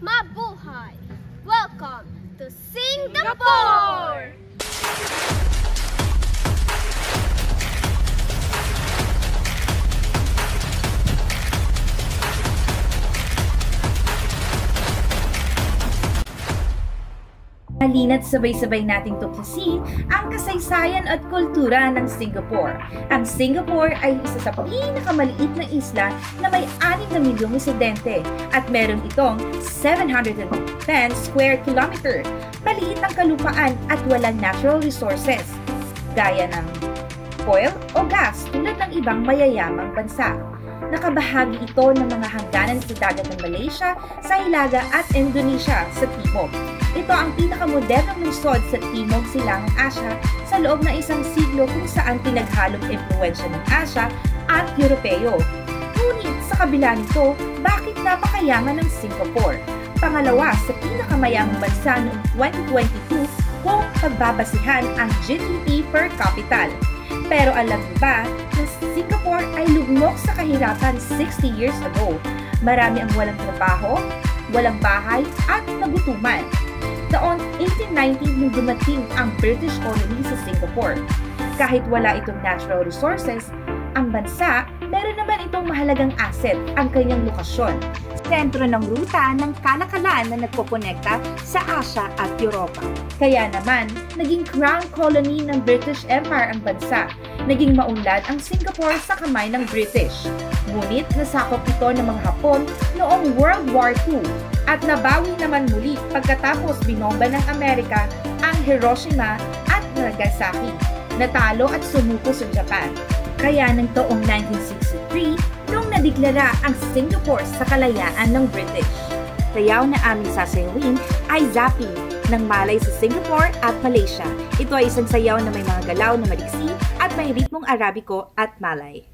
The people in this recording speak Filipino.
Mabuhay! Welcome to Singapore! Halina't sabay-sabay nating tuklasin ang kasaysayan at kultura ng Singapore. Ang Singapore ay isa sa pinakamaliit na isla na may 6 na milyong residente at meron itong 710 square kilometer. Maliit ang kalupaan at walang natural resources, gaya ng oil o gas tulad ng ibang mayayamang bansa. Nakabahagi ito ng mga hangganan sa dagat ng Malaysia, sa Hilaga at Indonesia sa timog. Ito ang pinakamodernong lungsod sa Timog Silangang Asya sa loob ng isang siglo kung saan pinaghalong impluwensya ng Asya at Europeo. Ngunit sa kabila nito, bakit napakayaman ng Singapore? Pangalawa sa pinakamayamang bansa noong 2022 kung pagbabasihan ang GDP per capita. Pero alam niyo ba na Singapore ay lugmok sa kahirapan 60 years ago? Marami ang walang trabaho, walang bahay at nagutuman. Taon 1890 nung dumating ang British colony sa Singapore. Kahit wala itong natural resources, ang bansa, meron naman itong mahalagang asset, ang kanyang lokasyon. Sentro ng ruta ng kalakalan na nagpokonekta sa Asya at Europa. Kaya naman, naging crown colony ng British Empire ang bansa. Naging maunlad ang Singapore sa kamay ng British. Ngunit nasakop ito ng mga Hapon noong World War II at nabawi naman muli pagkatapos binomba ng Amerika ang Hiroshima at Nagasaki. Natalo at sumuko sa Japan. Kaya ng taong 1963 nung nadeklara ang Singapore sa kalayaan ng British. Sayaw na aming sasayawin ay Zapping ng Malay sa Singapore at Malaysia. Ito ay isang sayaw na may mga galaw na maliksi at may ritmong Arabiko at Malay.